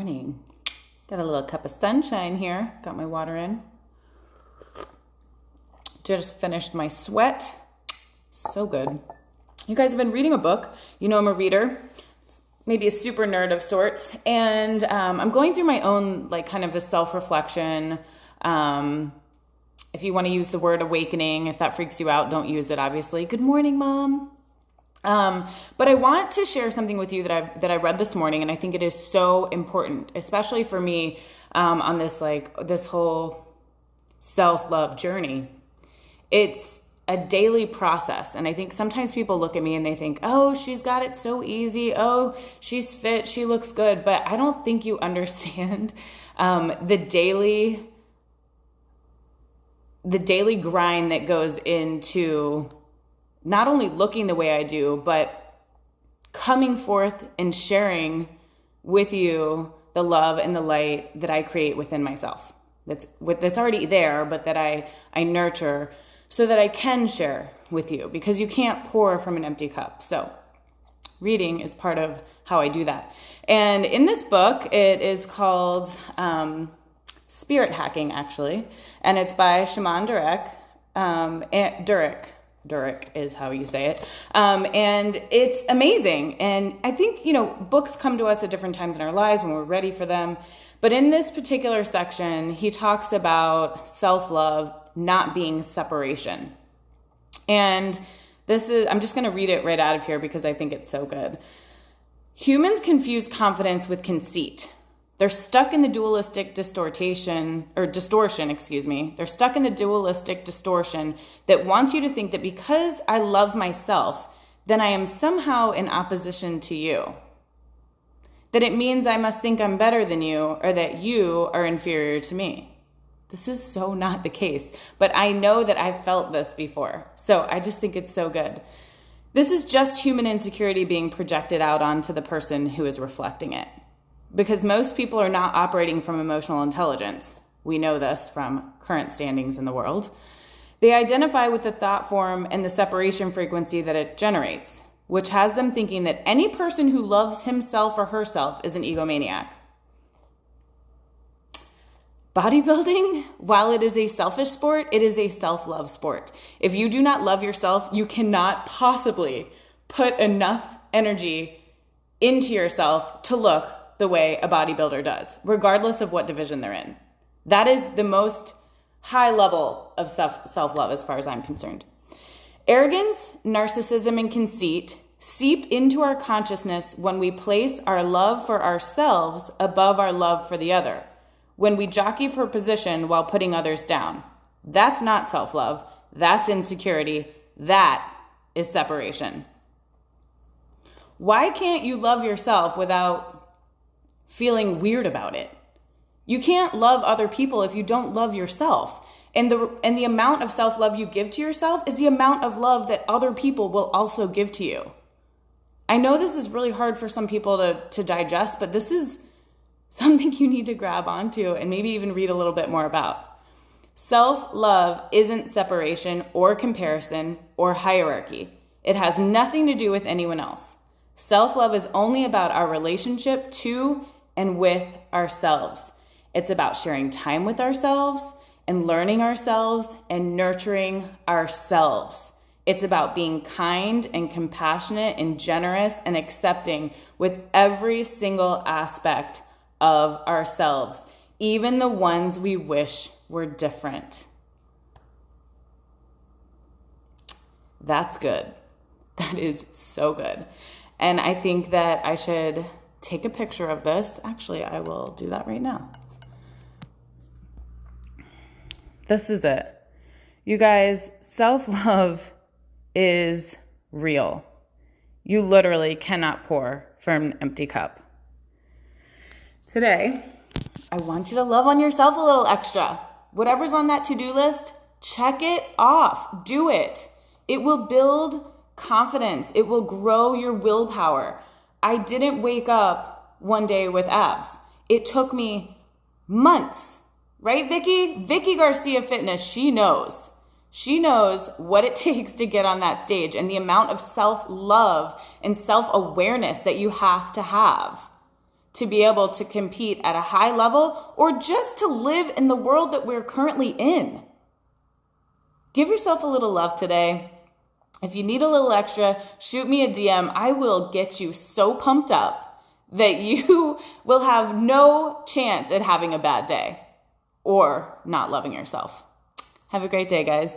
morning. Got a little cup of sunshine here. Got my water in. Just finished my sweat. So good. You guys have been reading a book. You know I'm a reader, maybe a super nerd of sorts. And I'm going through my own, like, kind of a self-reflection. If you want to use the word awakening, if that freaks you out, don't use it, obviously. Good morning, Mom. But I want to share something with you that I read this morning, and I think it is so important, especially for me, on this whole self-love journey. It's a daily process, and I think sometimes people look at me and they think, oh, she's got it so easy. Oh, she's fit. She looks good. But I don't think you understand the daily grind that goes into not only looking the way I do, but coming forth and sharing with you the love and the light that I create within myself. That's already there, but that I nurture so that I can share with you, because you can't pour from an empty cup. So reading is part of how I do that. And in this book, it is called Spirit Hacking, actually, and it's by Shaman Durek. Durek is how you say it. And it's amazing. And I think, books come to us at different times in our lives when we're ready for them. But in this particular section, he talks about self-love not being separation. And I'm just going to read it right out of here because I think it's so good. Humans confuse confidence with conceit. They're stuck in the dualistic distortion. They're stuck in the dualistic distortion that wants you to think that because I love myself, then I am somehow in opposition to you. That it means I must think I'm better than you, or that you are inferior to me. This is so not the case, but I know that I've felt this before. So I just think it's so good. This is just human insecurity being projected out onto the person who is reflecting it. Because most people are not operating from emotional intelligence. We know this from current standings in the world. They identify with the thought form and the separation frequency that it generates, which has them thinking that any person who loves himself or herself is an egomaniac. Bodybuilding, while it is a selfish sport, it is a self-love sport. If you do not love yourself, you cannot possibly put enough energy into yourself to look the way a bodybuilder does, regardless of what division they're in. That is the most high level of self-love as far as I'm concerned. Arrogance, narcissism, and conceit seep into our consciousness when we place our love for ourselves above our love for the other, when we jockey for position while putting others down. That's not self-love. That's insecurity. That is separation. Why can't you love yourself without feeling weird about it? You can't love other people if you don't love yourself. And the amount of self-love you give to yourself is the amount of love that other people will also give to you. I know this is really hard for some people to digest, but this is something you need to grab onto and maybe even read a little bit more about. Self-love isn't separation or comparison or hierarchy. It has nothing to do with anyone else. Self-love is only about our relationship to and with ourselves. It's about sharing time with ourselves and learning ourselves and nurturing ourselves. It's about being kind and compassionate and generous and accepting with every single aspect of ourselves, even the ones we wish were different. That's good. That is so good. And I think that I should take a picture of this. Actually, I will do that right now. This is it. You guys, self-love is real. You literally cannot pour from an empty cup. Today, I want you to love on yourself a little extra. Whatever's on that to-do list, check it off. Do it. It will build confidence. It will grow your willpower. I didn't wake up one day with abs. It took me months. Right, Vicky? Vicky Garcia Fitness, she knows. She knows what it takes to get on that stage and the amount of self-love and self-awareness that you have to be able to compete at a high level or just to live in the world that we're currently in. Give yourself a little love today. If you need a little extra, shoot me a DM. I will get you so pumped up that you will have no chance at having a bad day or not loving yourself. Have a great day, guys.